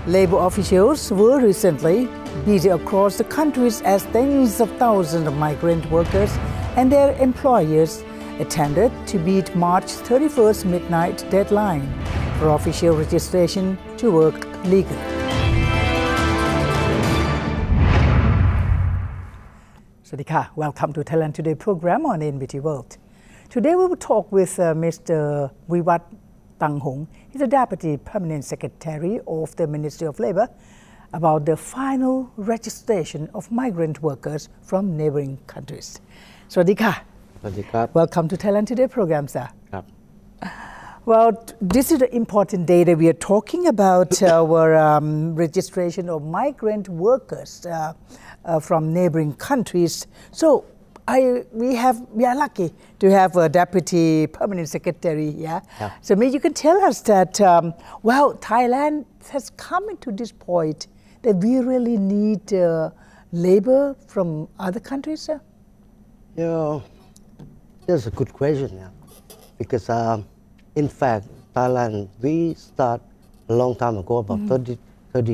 Labor officials were recently busy across the countries as tens of thousands of migrant workers and their employers attempted to beat March 31st midnight deadline for official registration to work legally. Swadika, welcome to Thailand Today program on NBT World. Today we will talk with Mr. Vivat Tanghong. He's the Deputy Permanent Secretary of the Ministry of Labour about the final registration of migrant workers from neighbouring countries. Swadika. Welcome to Thailand Today program, sir. Well, this is an important day that we are talking about our registration of migrant workers from neighboring countries. So we are lucky to have a Deputy Permanent Secretary. Yeah. So maybe you can tell us that, well, Thailand has come into this point that we really need labor from other countries, sir? Yeah, that's a good question, because in fact, Thailand, we start a long time ago, about 30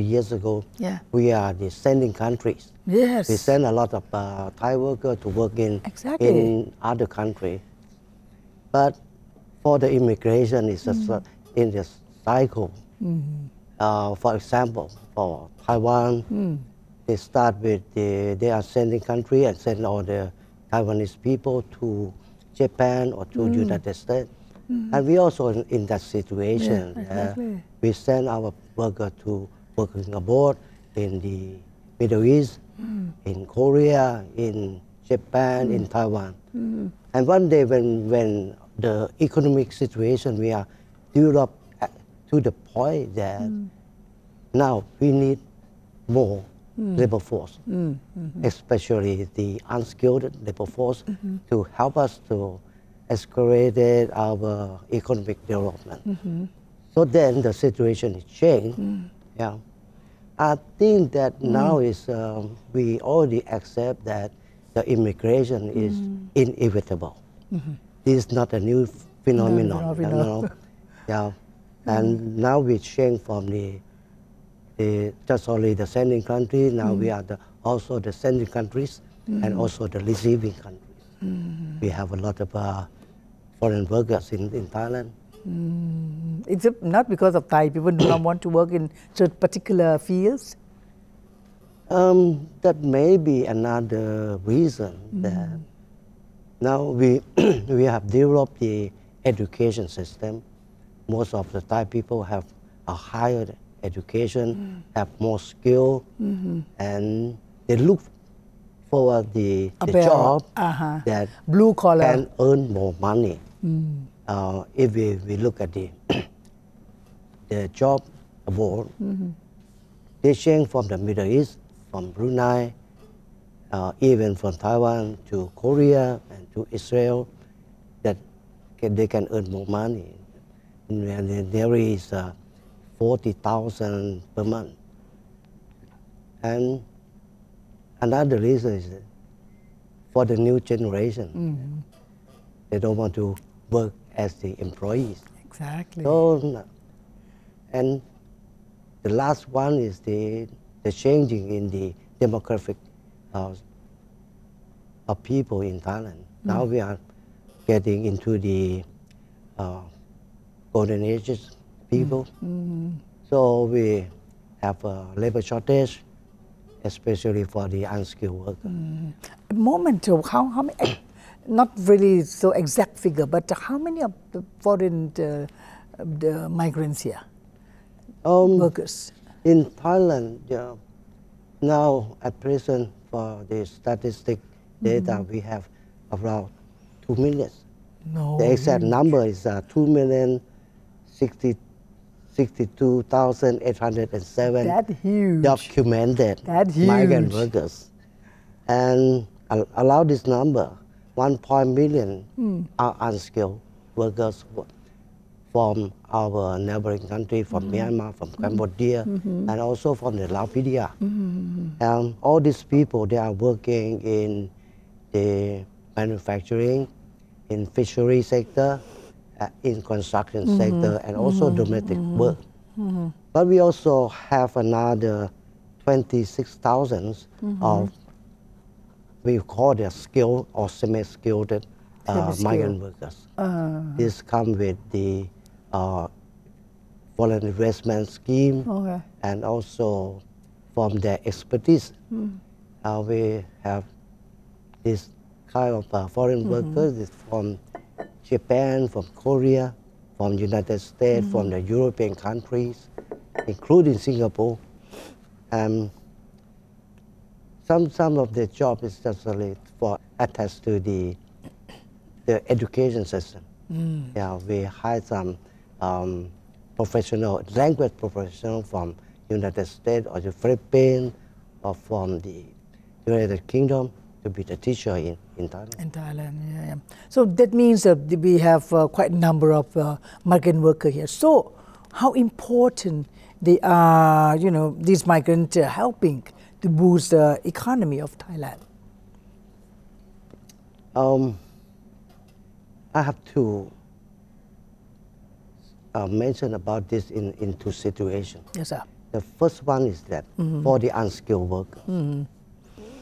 years ago. Yeah. We are the sending countries. Yes. We send a lot of Thai workers to work in other countries. But for the immigration, it's in the cycle. For example, for Taiwan, they start with they are sending country and send all the Taiwanese people to Japan or to United States. And we also in that situation. Exactly. We send our workers to working abroad in the Middle East, in Korea, in Japan, in Taiwan. And one day when the economic situation we are developed to the point that now we need more labor force, especially the unskilled labor force, to help us to accelerate our economic development. So then the situation is changed. Yeah. I think that now is we already accept that the immigration is inevitable. This is not a new phenomenon. Yeah. And now we change from the just only the sending country. Now we are also the sending countries and also the receiving countries. We have a lot of foreign workers in Thailand. It's not because of Thai people do not want to work in certain particular fields? That may be another reason that now we have developed the education system. Most of the Thai people have a higher education, have more skill, and they look for the job that blue collar can earn more money. If we look at the job abroad, they change from the Middle East, from Brunei, even from Taiwan to Korea and to Israel, that they can earn more money. And there is 40,000 per month. And another reason is for the new generation. They don't want to work as the employees. Exactly. So, and the last one is the changing in the demographic of people in Thailand. Now we are getting into the golden ages people. So we have a labor shortage, especially for the unskilled workers. A moment, how many, not really so exact figure, but how many of the foreign the migrants here, workers? In Thailand, now at present for the statistic data, we have around 2 million. No, the exact number is 2,062,807 that huge. Documented migrant workers. And allow this number, 1 million are unskilled workers from our neighboring country, from Myanmar, from Cambodia, and also from the Laos. All these people, they are working in the manufacturing, in fishery sector, in construction sector, and also domestic work. But we also have another 26,000 of we call them skilled or semi-skilled migrant workers. This come with the foreign investment scheme and also from their expertise. We have this kind of foreign workers from Japan, from Korea, from United States, from the European countries, including Singapore. Some of the job is just for attached to the education system. Yeah, we hire some professional language professional from United States or the Philippines or from the United Kingdom to be the teacher in Thailand. In Thailand, yeah. So that means that we have quite a number of migrant workers here. So how important they are, these migrants helping to boost the economy of Thailand? I have to mention about this in two situations. Yes, sir. The first one is that for the unskilled worker,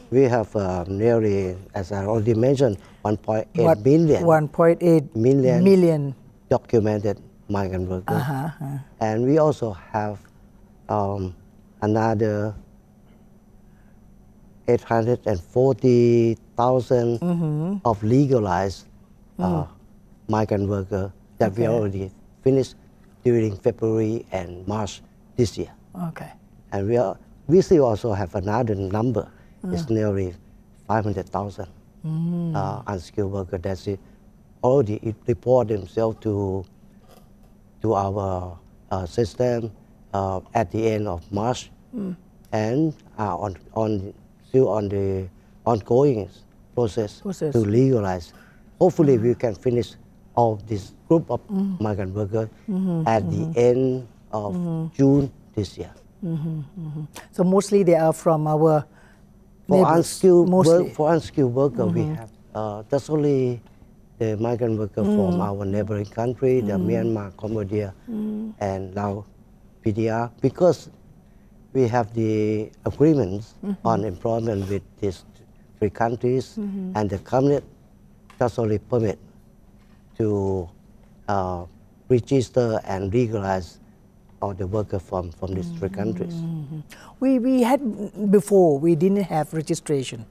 we have nearly, as I already mentioned, 1.8 million. 1.8 million documented migrant workers. And we also have another 840,000 of legalized migrant workers that we already finished during February and March this year. Okay. And we still also have another number. It's nearly 500,000 unskilled workers that already report themselves to our system at the end of March and are still on the ongoing process to legalize. Hopefully we can finish all this group of migrant workers at the end of June this year. So mostly they are from our For neighbors, unskilled workers, we have just only the migrant workers from our neighboring country, the Myanmar, Cambodia, and Laos, PDR, because we have the agreements on employment with these three countries, and the cabinet just only permit to register and legalize all the workers from these three countries. We had before, we didn't have registration.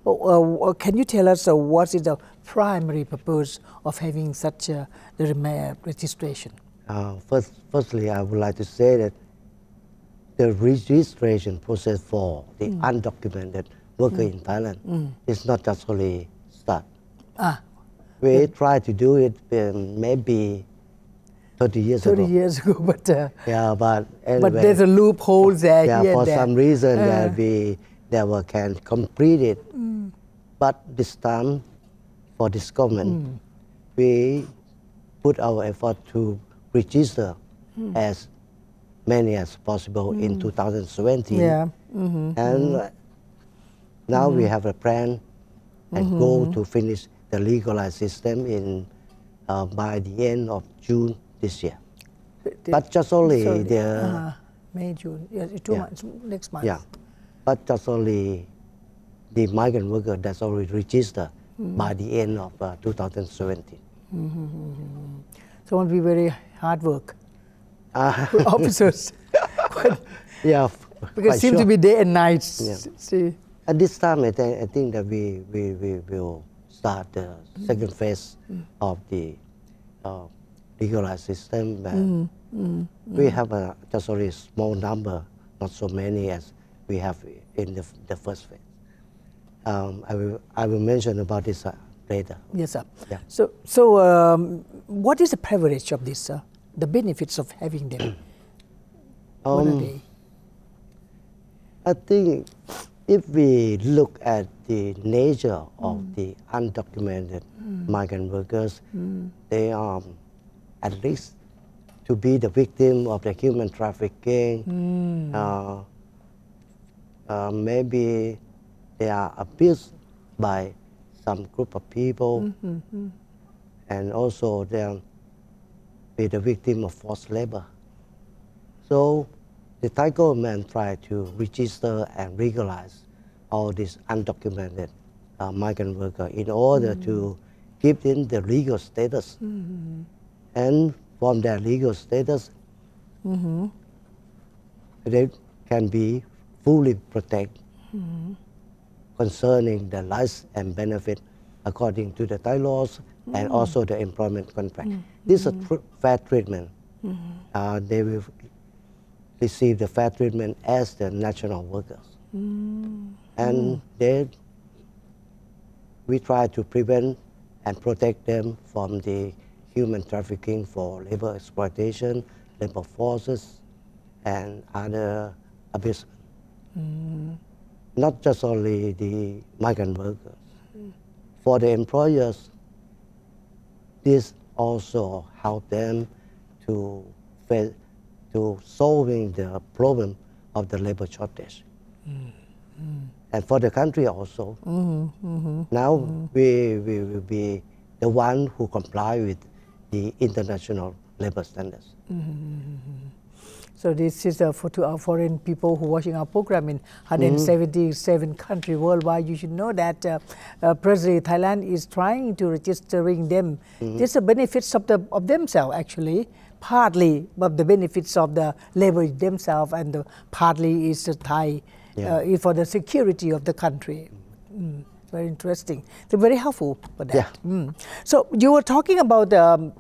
But, can you tell us what is the primary purpose of having such a registration? Firstly, I would like to say that the registration process for the undocumented worker in Thailand is not just only start. We tried to do it maybe 30 years ago. 30 years ago, but but anyway, but there's a loophole there. For some reason that we never can complete it. But this time, for this government, we put our effort to register as many as possible in 2017. And now we have a plan and goal to finish the legalized system by the end of June this year. But just only May, June, 2 months, next month. Yeah, but just only the migrant worker that's already registered by the end of 2017. So it will be very hard work for officers. Yeah, because it seems to be day and night. See. At this time, I think that we will start the second phase of the legalized system. We have just only a small number, not so many as we have in the first phase. I will mention about this later. Yes, sir. Yeah. So what is the privilege of this, sir? The benefits of having them? What are they? I think if we look at the nature of the undocumented migrant workers, they are at least to be the victim of the human trafficking. Maybe they are abused by some group of people, and also they are be the victim of forced labor. So the Thai government tried to register and regularize all these undocumented migrant workers in order to give them the legal status. And from their legal status, they can be fully protected concerning the rights and benefit according to the Thai laws and also the employment contract. This is fair treatment. They will receive the fair treatment as the national workers. And we try to prevent and protect them from the human trafficking for labor exploitation, labor forces, and other abuse. Not just only the migrant workers. For the employers, this also help them to solving the problem of the labor shortage. And for the country also, now we will be the one who comply with the international labor standards. So this is to our foreign people who are watching our program in 177 countries worldwide. You should know that presently Thailand is trying to registering them. This is the benefits of themselves actually. Partly of the benefits of the labor themselves, and partly is the Thai for the security of the country. Very interesting. So very helpful for that. So you were talking about the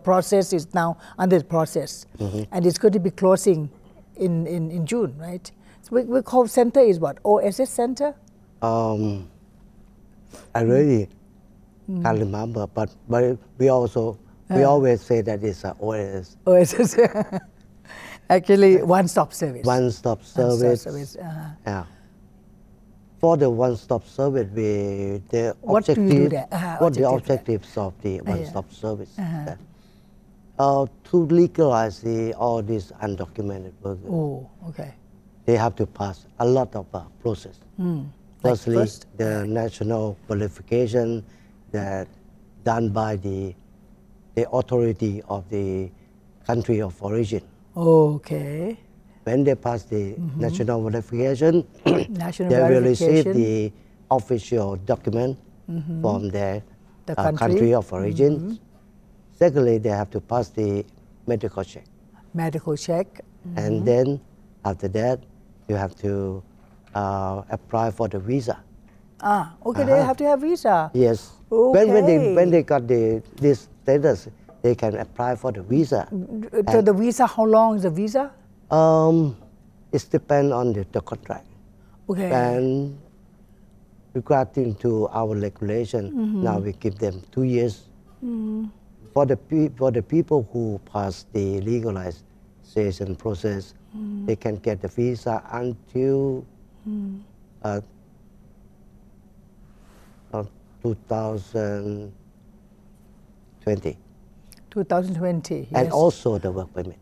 process is now under the process, and it's going to be closing in June, right? So we call center is what? OSS center? I really can't remember, but we also we always say that it's an OSS. OSS. Actually, one-stop service. One-stop service. Yeah. For the one-stop service, the what objective, do you do there? what the objectives of the one-stop service? To legalize all these undocumented workers. Oh, okay. They have to pass a lot of process. Firstly, the national qualification that done by the authority of the country of origin. Okay. When they pass the national verification, national they will verification. receive the official document from their country of origin. Secondly, they have to pass the medical check. Medical check. And then after that, you have to apply for the visa. Okay, they have to have visa. Yes. Okay. When they got this status, they can apply for the visa. So the visa, how long is the visa? It depends on the contract. Okay. And regarding to our regulation, now we give them 2 years. For the people who pass the legalization process, they can get the visa until 2020. 2020, yes. And also the work permit.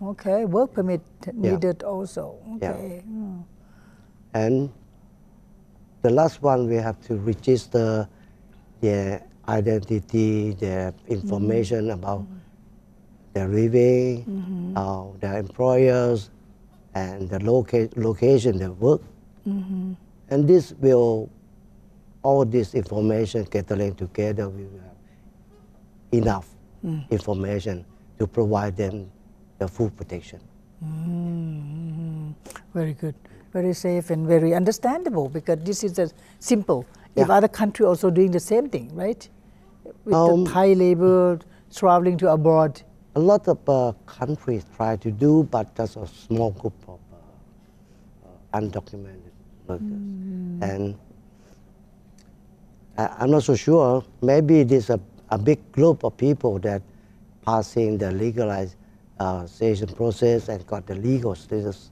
Okay, work permit needed also. Okay. And the last one, we have to register their identity, their information about their living, their employers, and the location they work. And this will, all this information gathering together, we will have enough information to provide them the full protection. Very good. Very safe and very understandable, because this is a simple. If other country also doing the same thing, right? With the Thai labor traveling to abroad. A lot of countries try to do, but just a small group of undocumented workers. And I'm not so sure. Maybe there's a big group of people that passing the legalization process and got the legal status.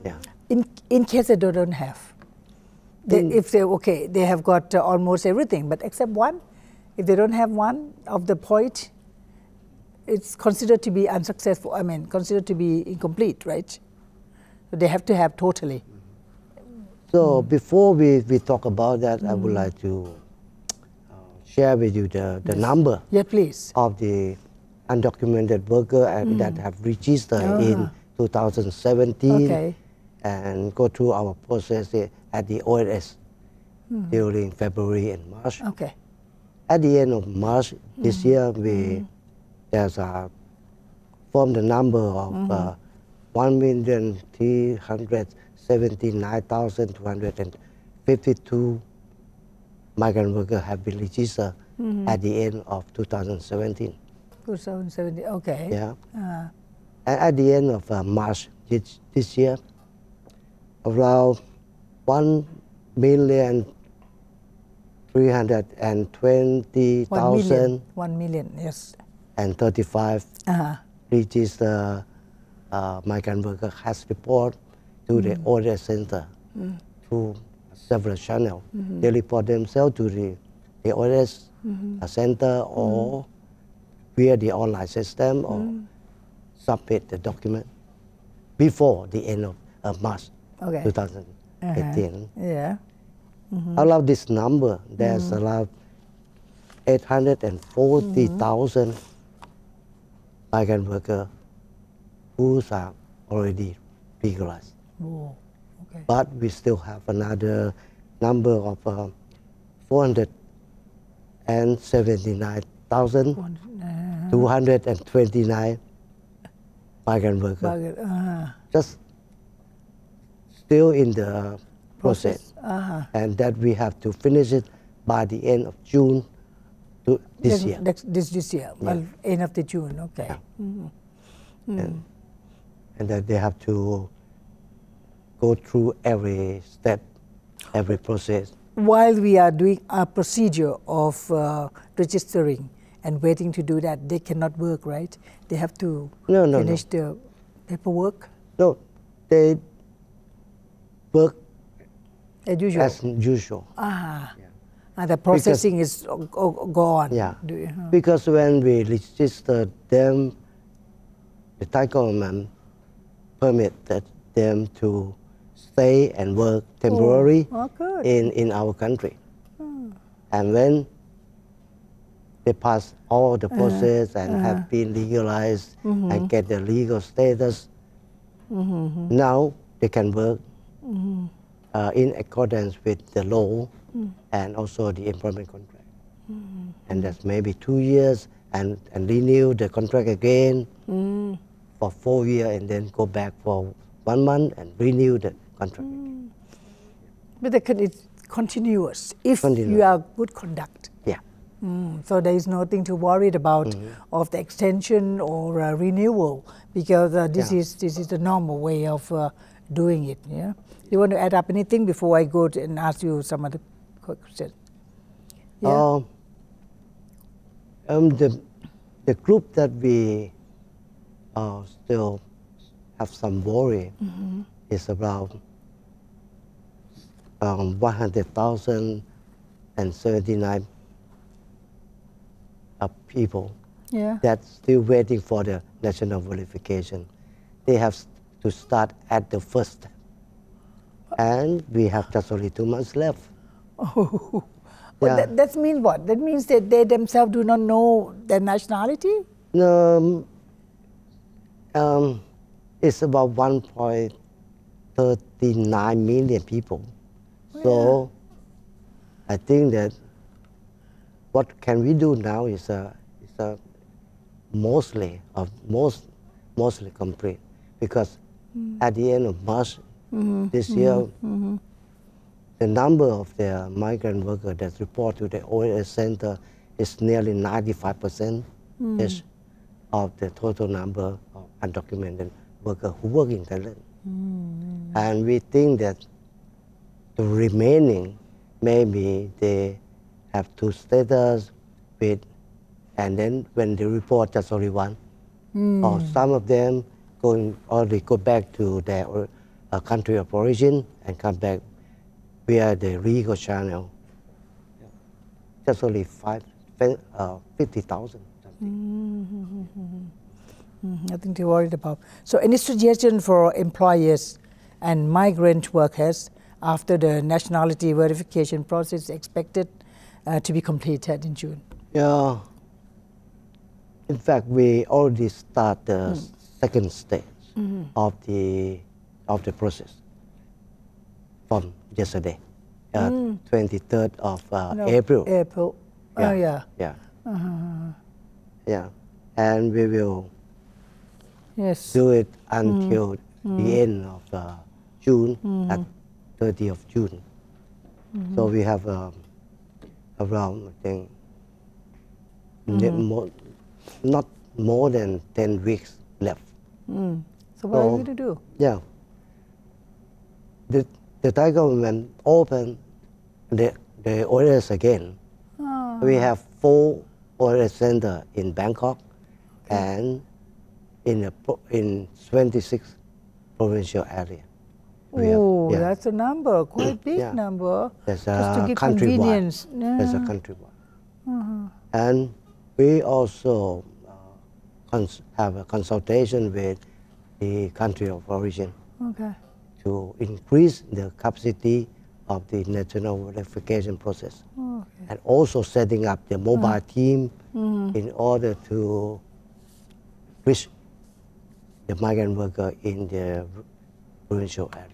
Yeah. In case they don't have, if they they have got almost everything, but except one. If they don't have one of the point, it's considered to be unsuccessful. I mean, considered to be incomplete, right? So they have to have totally. So before we talk about that, I would like to share with you the number please. of the undocumented worker that have registered in 2017 Okay. and go through our process at the OSS during February and March. Okay. At the end of March this year, we there's formed the number of 1,379,252 migrant workers have been registered at the end of 2017. 2017. Okay. Yeah. And at the end of March this year, around 1,320,000 1 million, yes. and 35 registered migrant workers has reported to the OSS center through several channels. They report themselves to the OSS center or via the online system or submit the document before the end of March 2018. Yeah. Out of this number, there's around 840,000 migrant workers who are already legalized. Oh, okay. But we still have another number of 479,229 migrant workers. Just still in the process. And that we have to finish it by the end of June this year. This year, well, end of the June, okay. And that they have to go through every step, every process. While we are doing a procedure of registering and waiting to do that, they cannot work, right? They have to finish the paperwork? No, they work as usual. As usual. The processing is gone. Yeah, because when we registered them, the Thai government permitted them to stay and work temporarily in our country. And when they pass all the process and have been legalized and get the legal status, now they can work in accordance with the law and also the employment contract. And that's maybe 2 years and renew the contract again for 4 years and then go back for 1 month and renew the contract. But it's continuous if you are good conduct. Yeah. So there is nothing to worry about of the extension or renewal because this is the normal way of doing it. Yeah. You want to add up anything before I go and ask you some other questions? Yeah. The group that we still have some worry is about 100,079 people that's still waiting for the national verification. They have to start at the first step. And we have just only 2 months left. Oh, well, that means what? That means that they themselves do not know their nationality? No, it's about 1.39 million people. So I think that what can we do now is mostly complete because at the end of March this year, the number of the migrant workers that report to the OSS center is nearly 95% of the total number of undocumented workers who work in Thailand. And we think that the remaining, maybe they have 2 status with, and then when they report just only 1, or some of them already go back to their country of origin and come back via the legal channel. Just only 50,000. Nothing to worry about. So any suggestion for employers and migrant workers after the nationality verification process expected to be completed in June? Yeah. In fact, we already start the second stage of the process from yesterday, 23rd of April. April. Oh, yeah. Yeah. Yeah. And we will do it until the end of June, at 30th of June. So we have around, I think, not more than 10 weeks left. So what are you going to do? Yeah. The Thai government opened the OS again. We have 4 OS centers in Bangkok and in 26 provincial areas. Oh, that's a number, quite big number. There's just to give countrywide. Convenience. There's a countrywide. And we also have a consultation with the country of origin to increase the capacity of the national verification process. And also setting up the mobile team in order to reach the migrant worker in the provincial area.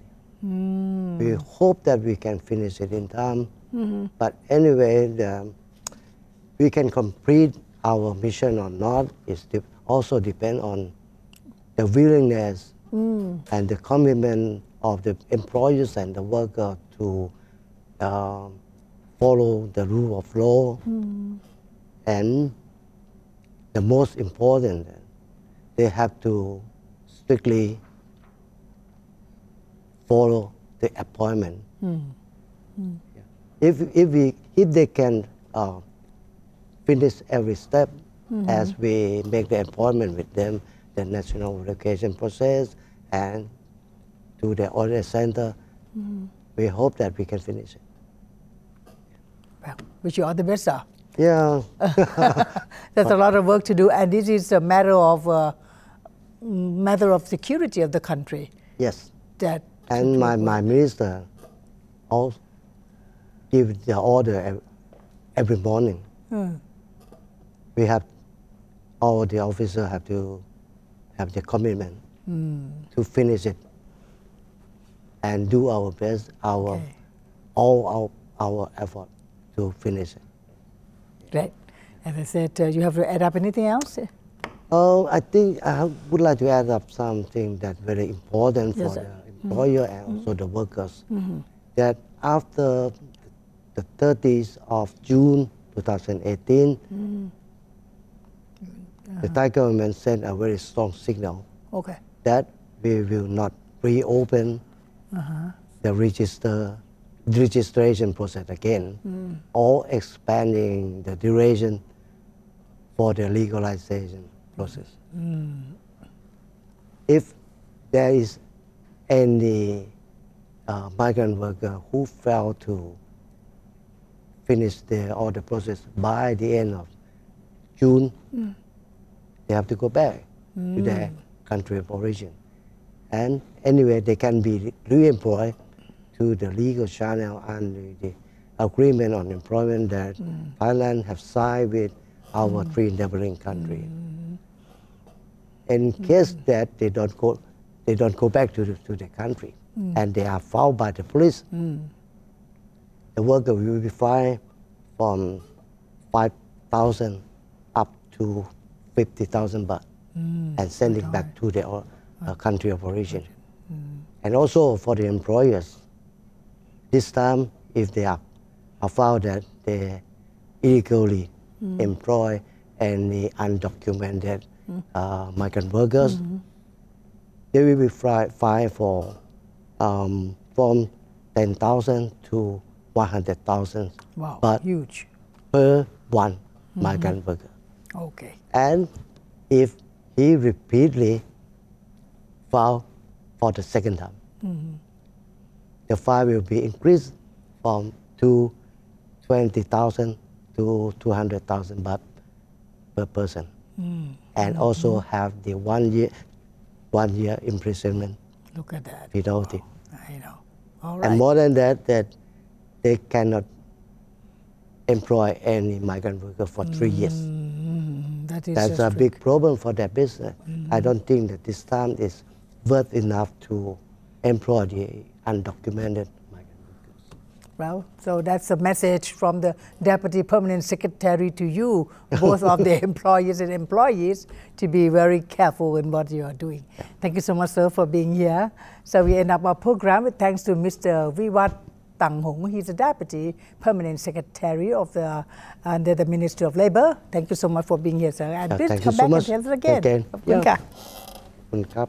We hope that we can finish it in time, but anyway, we can complete our mission or not is also depend on the willingness and the commitment of the employers and the worker to follow the rule of law, and the most important, they have to strictly follow the appointment. If they can finish every step as we make the appointment with them, the national verification process, and to the audit center, we hope that we can finish it. Well, wish you all the best, sir. Yeah. There's a lot of work to do, and this is a matter of security of the country. Yes. And my minister also give the order every morning. We have, all the officers have to have the commitment to finish it and do our best, all our effort to finish it. Great. As I said, you have to add up anything else? I think I would like to add up something that's very important for the employer and also the workers. That after the 30th of June 2018, the Thai government sent a very strong signal that we will not reopen the registration process again, or expanding the duration for the legalization process. If there is any migrant worker who failed to finish all the process by the end of June, they have to go back to their country of origin. And anyway, they can be re-employed to the legal channel under the agreement on employment that Thailand have signed with our 3 neighboring countries. In case that they don't go back to the country, and they are found by the police, the worker will be fined from 5,000 up to 50,000 baht, and send it back to their country of origin. And also for the employers, this time if they are found that they illegally employ any undocumented migrant workers, they will be fined for from 10,000 to 100,000 baht huge. per one migrant worker. Okay. And if he repeatedly filed for the second time, the fine will be increased from 20,000 to 200,000 baht per person, and also have the 1 year imprisonment. Look at that. Penalty. I know. All right. And more than that they cannot employ any migrant worker for 3 years. That is That's just a quick. big problem for their business. I don't think that this time is worth enough to employ the undocumented migrant workers. Well, so that's a message from the Deputy Permanent Secretary to you, both of the employers and employees, to be very careful in what you are doing. Thank you so much, sir, for being here. So we end up our program with thanks to Mr. Vivat Tang Hong. He's the Deputy Permanent Secretary of under the Ministry of Labour. Thank you so much for being here, sir. And please Thank come you so back much and tell us again. again. ขอบคุณค่ะ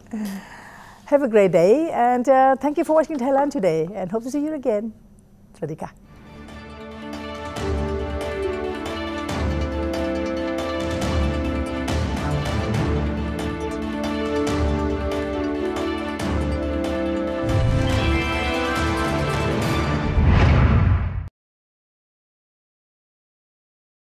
Have a great day and thank you for watching Thailand Today and hope to see you again. สวัสดีค่ะ